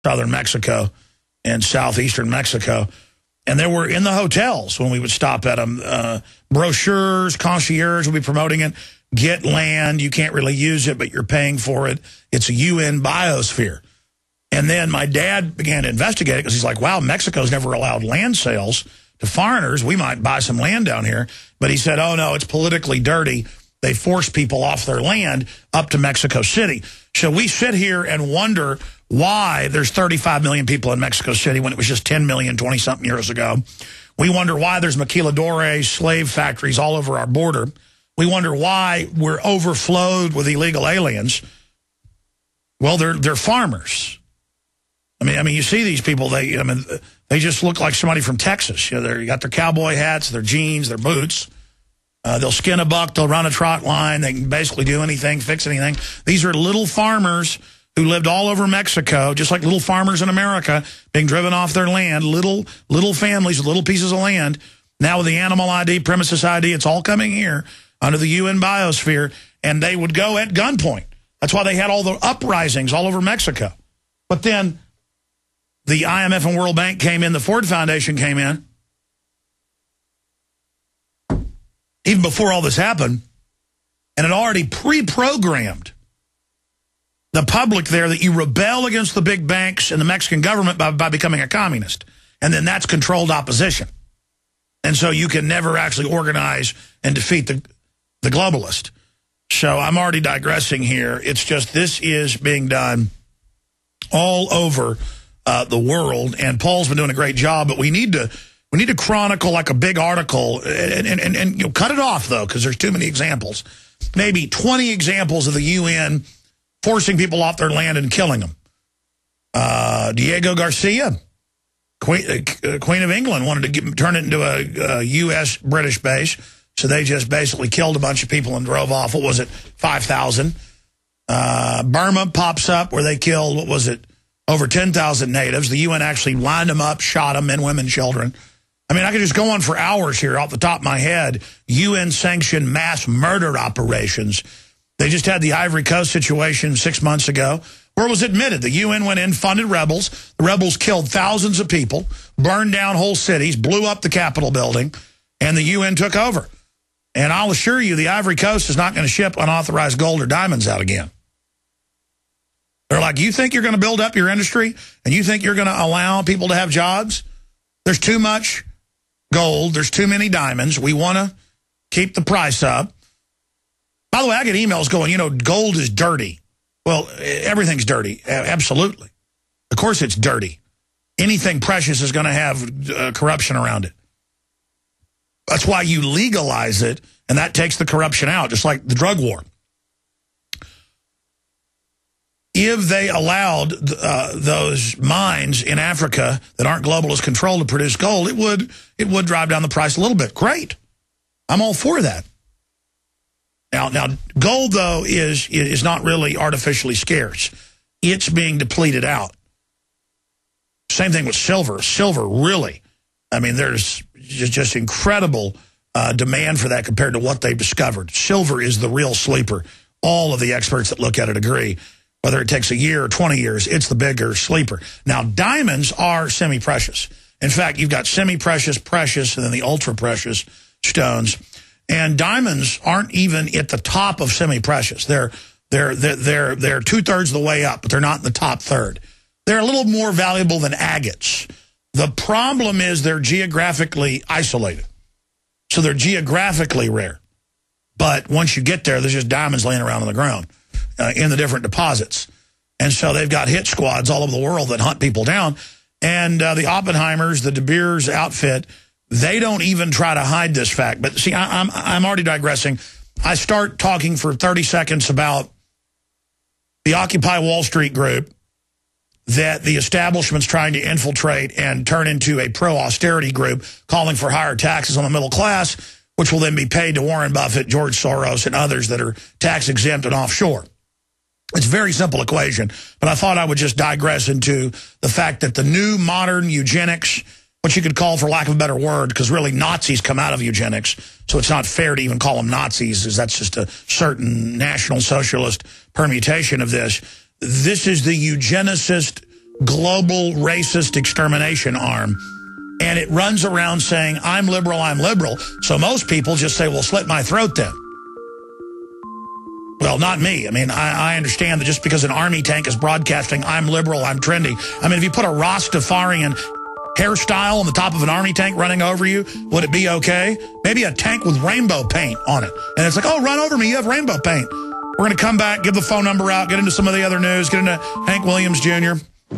southern Mexico and southeastern Mexico. And they were in the hotels when we would stop at them. Brochures, concierge would be promoting it. Get land. You can't really use it, but you're paying for it. It's a UN biosphere. And then my dad began to investigate it because he's like, wow, Mexico's never allowed land sales to foreigners. We might buy some land down here. But he said, oh, no, it's politically dirty. They force people off their land up to Mexico City. So we sit here and wonder why there's 35 million people in Mexico City when it was just 10 million 20-something years ago. We wonder why there's maquiladores, slave factories all over our border. We wonder why we're overflowed with illegal aliens. Well, they're farmers. I mean, you see these people. They just look like somebody from Texas. You know, they got their cowboy hats, their jeans, their boots. They'll skin a buck. They'll run a trot line. They can basically do anything, fix anything. These are little farmers who lived all over Mexico, just like little farmers in America, being driven off their land. Little families with little pieces of land. Now with the animal ID, premises ID, it's all coming here under the UN biosphere, and they would go at gunpoint. That's why they had all the uprisings all over Mexico. But then the IMF and World Bank came in, the Ford Foundation came in. Even before all this happened, and it already pre-programmed the public there that you rebel against the big banks and the Mexican government by becoming a communist. And then that's controlled opposition. And so you can never actually organize and defeat the globalist. So I'm already digressing here. It's just this is being done all over the world, and Paul's been doing a great job, but we need to chronicle like a big article and you know, cut it off, though, because there's too many examples. Maybe 20 examples of the UN forcing people off their land and killing them. Diego Garcia, Queen of England, wanted to turn it into a U.S.-British base, so they just basically killed a bunch of people and drove off, what was it, 5,000. Burma pops up where they killed, what was it, over 10,000 natives. The UN actually lined them up, shot them, men, women, children. I mean, I could just go on for hours here off the top of my head. UN-sanctioned mass murder operations. They just had the Ivory Coast situation 6 months ago, where it was admitted the UN went in, funded rebels. The rebels killed thousands of people, burned down whole cities, blew up the Capitol building, and the UN took over. And I'll assure you, the Ivory Coast is not going to ship unauthorized gold or diamonds out again. They're like, you think you're going to build up your industry and you think you're going to allow people to have jobs? There's too much gold. There's too many diamonds. We want to keep the price up. By the way, I get emails going, you know, gold is dirty. Well, everything's dirty. Absolutely. Of course it's dirty. Anything precious is going to have corruption around it. That's why you legalize it, and that takes the corruption out, just like the drug war. If they allowed those mines in Africa that aren't globalist controlled to produce gold, it would drive down the price a little bit. Great. I'm all for that. Now gold, though, is not really artificially scarce. It's being depleted out. Same thing with silver. Silver, really. I mean, there's just incredible demand for that compared to what they've discovered. Silver is the real sleeper. All of the experts that look at it agree. Whether it takes a year or 20 years, it's the bigger sleeper. Now, diamonds are semi-precious. In fact, you've got semi-precious, precious, and then the ultra-precious stones. And diamonds aren't even at the top of semi-precious. They're 2/3 of the way up, but they're not in the top third. They're a little more valuable than agates. The problem is they're geographically isolated. So they're geographically rare. But once you get there, there's just diamonds laying around on the ground in the different deposits. And so they've got hit squads all over the world that hunt people down. And the Oppenheimers, the De Beers outfit, they don't even try to hide this fact. But see, I'm already digressing. I start talking for 30 seconds about the Occupy Wall Street group that the establishment's trying to infiltrate and turn into a pro-austerity group calling for higher taxes on the middle class, which will then be paid to Warren Buffett, George Soros, and others that are tax-exempt and offshore. It's a very simple equation, but I thought I would just digress into the fact that the new modern eugenics, what you could call, for lack of a better word, because really Nazis come out of eugenics, so it's not fair to even call them Nazis, as that's just a certain National Socialist permutation of this. This is the eugenicist global racist extermination arm. And it runs around saying, I'm liberal, I'm liberal. So most people just say, well, slit my throat then. Well, not me. I mean, I understand that just because an army tank is broadcasting, I'm liberal, I'm trendy. I mean, if you put a Rastafarian hairstyle on the top of an army tank running over you, would it be okay? Maybe a tank with rainbow paint on it. And it's like, oh, run over me, you have rainbow paint. We're going to come back, give the phone number out, get into some of the other news, get into Hank Williams Jr.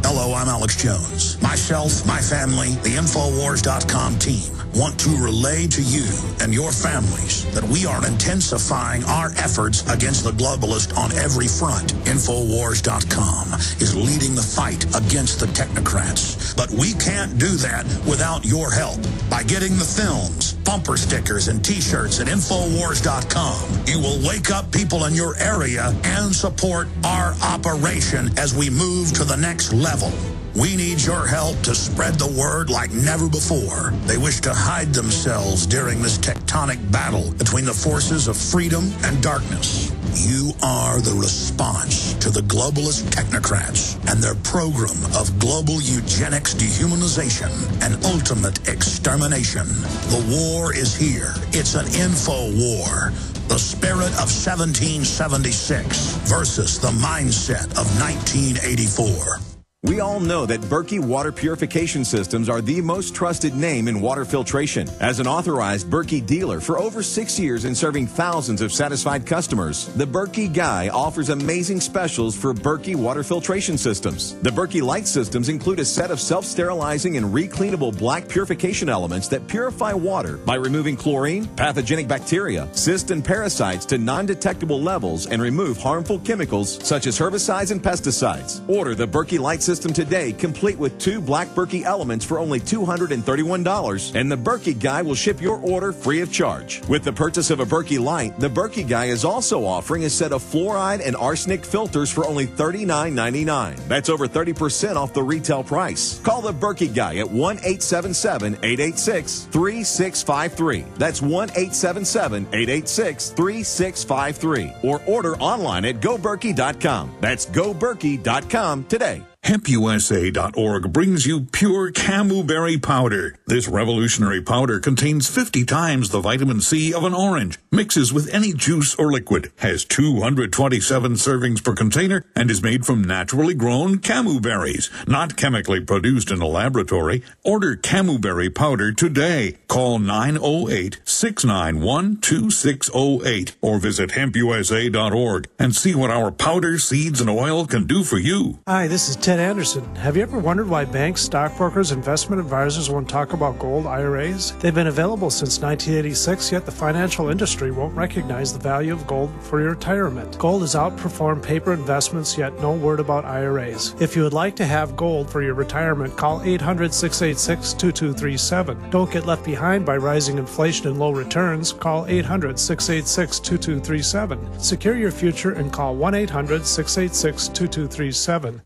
Hello, I'm Alex Jones. Myself, my family, the Infowars.com team want to relay to you and your families that we are intensifying our efforts against the globalists on every front. Infowars.com is leading the fight against the technocrats. But we can't do that without your help. By getting the films, bumper stickers, and T-shirts at Infowars.com, you will wake up people in your area and support our operation as we move to the next level. We need your help to spread the word like never before. They wish to hide themselves during this tectonic battle between the forces of freedom and darkness. You are the response to the globalist technocrats and their program of global eugenics, dehumanization, and ultimate extermination. The war is here. It's an info war. The spirit of 1776 versus the mindset of 1984. We all know that Berkey water purification systems are the most trusted name in water filtration. As an authorized Berkey dealer for over 6 years and serving thousands of satisfied customers, the Berkey Guy offers amazing specials for Berkey water filtration systems. The Berkey Light systems include a set of self-sterilizing and recleanable black purification elements that purify water by removing chlorine, pathogenic bacteria, cysts, and parasites to non-detectable levels and remove harmful chemicals such as herbicides and pesticides. Order the Berkey Light system today, complete with 2 black Berkey elements for only $231, and the Berkey Guy will ship your order free of charge. With the purchase of a Berkey Light, the Berkey Guy is also offering a set of fluoride and arsenic filters for only $39.99. That's over 30% off the retail price. Call the Berkey Guy at 1-877-886-3653. That's 1-877-886-3653. Or order online at goberkey.com. That's goberkey.com today. HempUSA.org brings you pure camuberry powder. This revolutionary powder contains 50 times the vitamin C of an orange, mixes with any juice or liquid, has 227 servings per container, and is made from naturally grown camu berries, not chemically produced in a laboratory. Order camuberry powder today. Call 908-691-2608 or visit HempUSA.org and see what our powder, seeds, and oil can do for you. Hi, this is Ted Anderson. Have you ever wondered why banks, stockbrokers, investment advisors won't talk about gold IRAs? They've been available since 1986, yet the financial industry won't recognize the value of gold for your retirement. Gold has outperformed paper investments, yet no word about IRAs. If you would like to have gold for your retirement, call 800-686-2237. Don't get left behind by rising inflation and low returns. Call 800-686-2237. Secure your future and call 1-800-686-2237.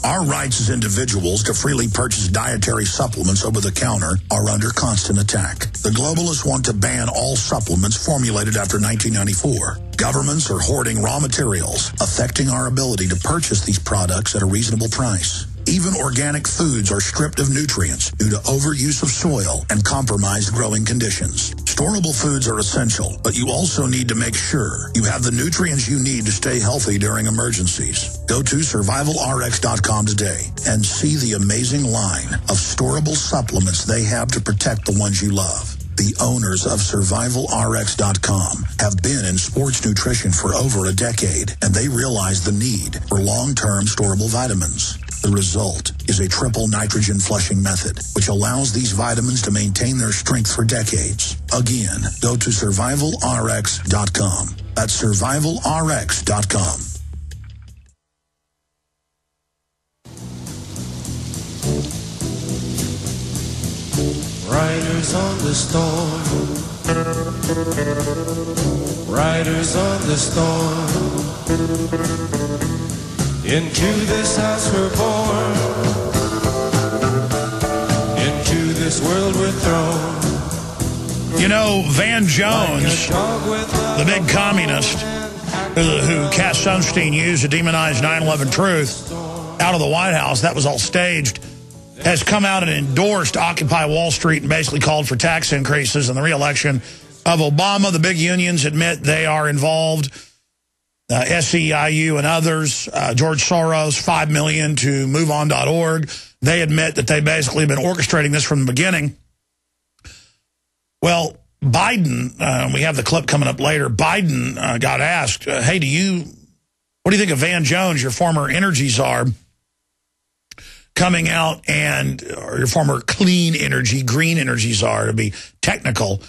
Our rights as individuals to freely purchase dietary supplements over the counter are under constant attack. The globalists want to ban all supplements formulated after 1994. Governments are hoarding raw materials, affecting our ability to purchase these products at a reasonable price. Even organic foods are stripped of nutrients due to overuse of soil and compromised growing conditions. Storable foods are essential, but you also need to make sure you have the nutrients you need to stay healthy during emergencies. Go to survivalrx.com today and see the amazing line of storable supplements they have to protect the ones you love. The owners of survivalrx.com have been in sports nutrition for over a decade, and they realize the need for long-term storable vitamins. The result is a triple nitrogen flushing method, which allows these vitamins to maintain their strength for decades. Again, go to survivalrx.com. That's survivalrx.com. Riders on the storm, riders on the storm. Into this house we're born, into this world we're thrown. You know, Van Jones, the big communist who Cass Sunstein used to demonize 9/11 truth, out of the White House, that was all staged, has come out and endorsed Occupy Wall Street and basically called for tax increases and the re-election of Obama. The big unions admit they are involved. SEIU and others, George Soros, $5 million to MoveOn.org. They admit that they basically have been orchestrating this from the beginning. Well, Biden, we have the clip coming up later, Biden got asked, hey, what do you think of Van Jones, your former energy czar, coming out or your former green energy czar, to be technical,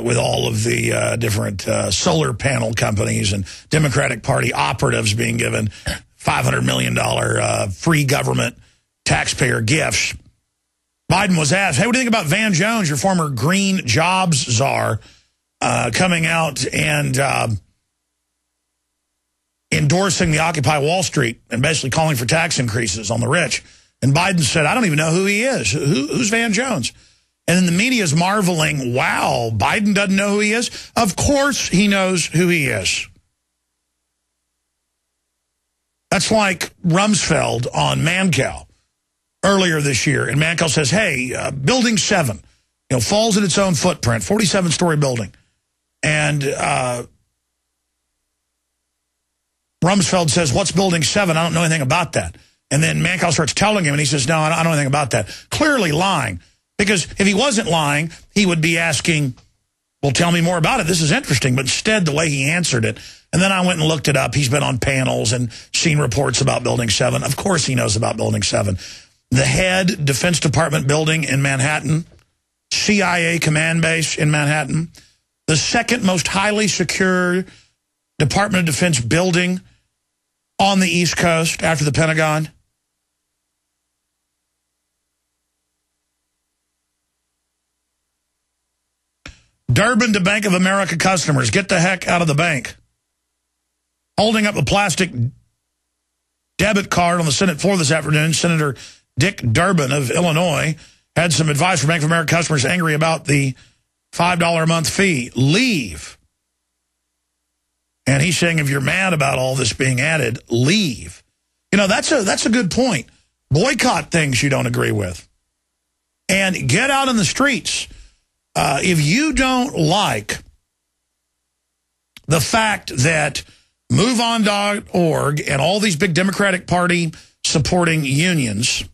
with all of the different solar panel companies and Democratic Party operatives being given $500 million free government taxpayer gifts. Biden was asked, hey, what do you think about Van Jones, your former green jobs czar, coming out and endorsing the Occupy Wall Street and basically calling for tax increases on the rich? And Biden said, I don't even know who he is. Who's Van Jones? And then the media is marveling, wow, Biden doesn't know who he is? Of course he knows who he is. That's like Rumsfeld on Mancow earlier this year. And Mancow says, hey, Building 7, falls in its own footprint, 47-story building. And Rumsfeld says, what's Building 7? I don't know anything about that. And then Mancow starts telling him, and he says, no, I don't know anything about that. Clearly lying. Because if he wasn't lying, he would be asking, well, tell me more about it. This is interesting. But instead, the way he answered it, and then I went and looked it up. He's been on panels and seen reports about Building 7. Of course he knows about Building 7. The head Defense Department building in Manhattan, CIA command base in Manhattan, the second most highly secure Department of Defense building on the East Coast after the Pentagon. Durbin to Bank of America customers, get the heck out of the bank. Holding up a plastic debit card on the Senate floor this afternoon, Senator Dick Durbin of Illinois had some advice for Bank of America customers angry about the $5 a month fee. Leave. And he's saying if you're mad about all this being added, leave. That's a good point. Boycott things you don't agree with. And get out in the streets. If you don't like the fact that MoveOn.org and all these big Democratic Party supporting unions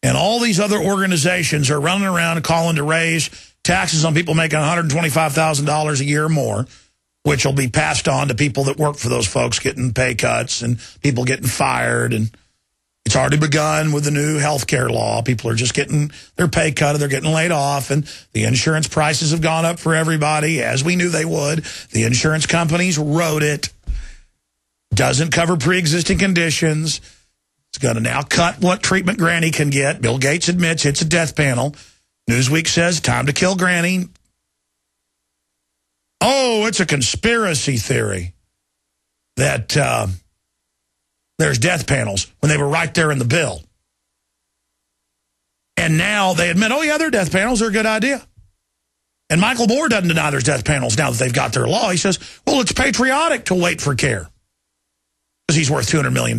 and all these other organizations are running around and calling to raise taxes on people making $125,000 a year or more, which will be passed on to people that work for those folks getting pay cuts and people getting fired, and it's already begun with the new health care law. People are just getting their pay cut, or they're getting laid off, and the insurance prices have gone up for everybody, as we knew they would. The insurance companies wrote it. Doesn't cover pre-existing conditions. It's going to now cut what treatment Granny can get. Bill Gates admits it's a death panel. Newsweek says, time to kill Granny. Oh, it's a conspiracy theory that there's death panels when they were right there in the bill. And now they admit, oh, yeah, their death panels are a good idea. And Michael Moore doesn't deny there's death panels now that they've got their law. He says, well, it's patriotic to wait for care because he's worth $200 million.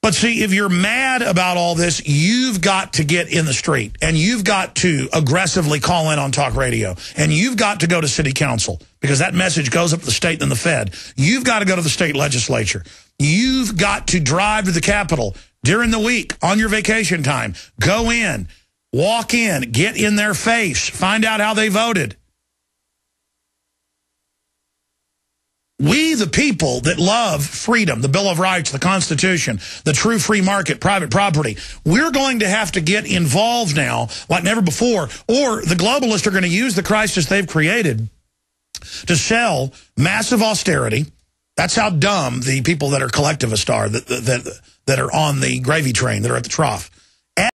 But see, if you're mad about all this, you've got to get in the street, and you've got to aggressively call in on talk radio, and you've got to go to city council, because that message goes up to the state and the Fed. You've got to go to the state legislature. You've got to drive to the Capitol during the week on your vacation time. Go in, walk in, get in their face, find out how they voted. We, the people that love freedom, the Bill of Rights, the Constitution, the true free market, private property, we're going to have to get involved now like never before, or the globalists are going to use the crisis they've created to sell massive austerity. That's how dumb the people that are collectivist are, that are on the gravy train, that are at the trough.